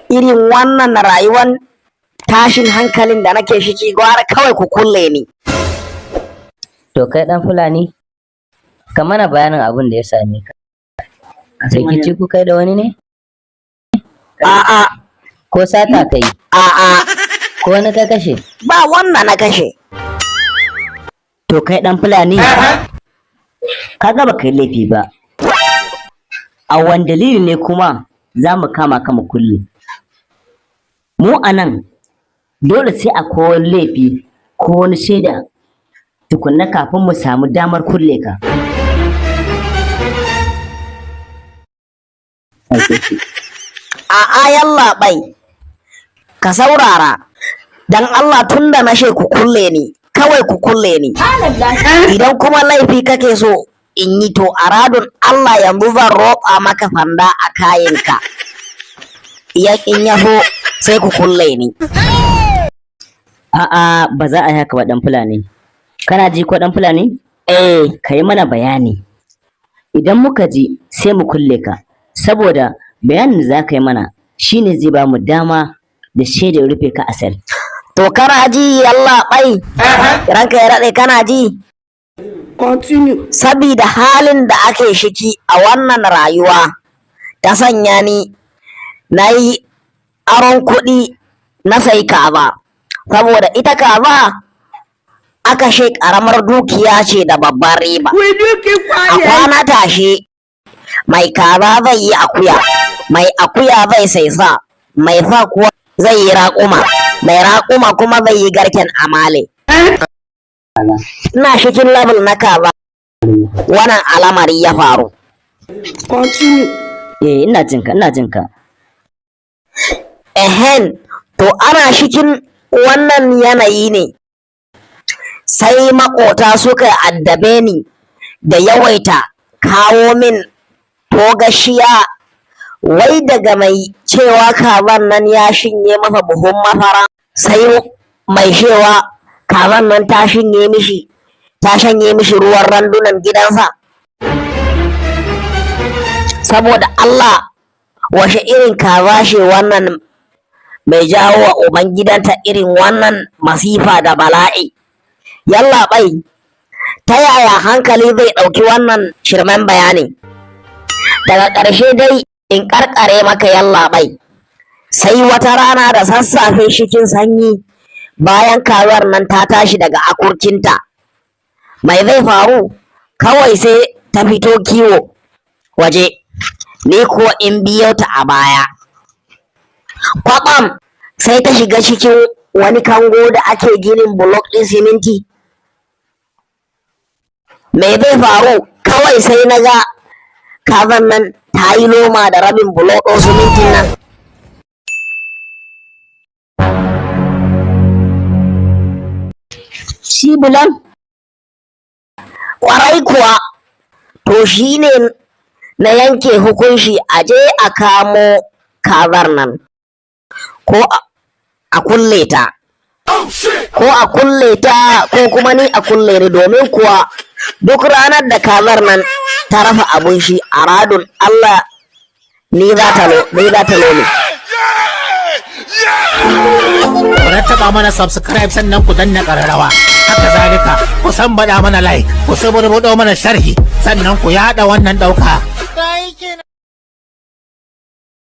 irin wannan rayuwan tashin hankalin da nake shiki gwara kawai ku kulle ni. To kai dan Fulani, ka mana bayanin abin da ya same ka. Rikici ku kai da wani ne? A'a. Ko sata kai? A'a. Ko wani ka kashe? Ba wannan na kashe. To kai dan Fulani, kaga ba kai laifi ba. A wani dalili ne kuma za mu kama ka mu kulle? Mu anan dole sai akwai wani laifi ko wani shaida tukunna kafin mu samu damar kulle ka. A'a yallaɓai, ka saurara, dan Allah tunda na ku kulle ni, kawai ku kulle ni. Idan kuma laifi kake so in yi to aradun Allah yanzu zan roƙa maka fanda a kayanka. In ya so sai ku kulle ni. A'a ba za a yi haka ba dan Fulani. Kana ji ko dan Fulani? Ka yi mana bayani. Idan muka ji sai mu kulle ka, saboda bayanin da za ka yi mana shine zai ba mu dama da shaidar rufe ka asal. To kana ji yallaɓai, ranka ya raɗe kana ji? Continue. Sabida halin da ake shiki a wannan rayuwa ta sanya ni na yi aron kuɗi na sai kaza, saboda ita kaza aka she ƙaramar dukiya ce da babbar riba. A kwana tashe mai kaza zai yi akuya, mai akuya zai sai sa, mai sa kuwa zai yi raƙuma, mai raƙuma kuma zai yi garken amale. Ina cikin level na kaza wannan alamari ya faru. Ina jinka. To ana cikin wannan yanayi ne sai maƙota suka addabe ni da yawaita kawo min togashiya, wai daga mai cewa kazan nan ya shinye masa buhun masara, sai mai cewa kazan nan ta shanye mishi ruwan randunan gidansa. Saboda Allah, washe irin kaza ce wannan mai jawo wa ubangidanta irin wannan masifa da bala'i? Yallaɓai, ta yaya hankali zai ɗauki wannan shirmen bayani? Daga ƙarshe dai in ƙarƙare maka yallaɓai, sai wata rana da sassafe cikin sanyi bayan kazar nan ta tashi daga akurkinta, mai zai faru? Kawai sai ta fito kiwo waje, ni kuwa in biyo ta a baya. Kwaɓam sai ta shiga cikin wani kango da ake ginin bulok ɗin siminti. Me zai faru? Kawai sai na ga kazan nan ta yi loma da rabin bulok ɗin simintin nan. Shi bulan? Ƙwarai kuwa, to shi ne na yanke hukunci a je a kamo kazar nan, ko a kulle ta. Ko kuma ni a kulle ni, domin kuwa duk ranar da kazar nan ta rafa abun shi a radun Allah ni za ta lole. Ku rattaba mana subscribe sannan ku danna ƙararrawa. Haka zalika ku san bada mana like, ku saburbudo mana sharhi sannan ku yada wannan dauka.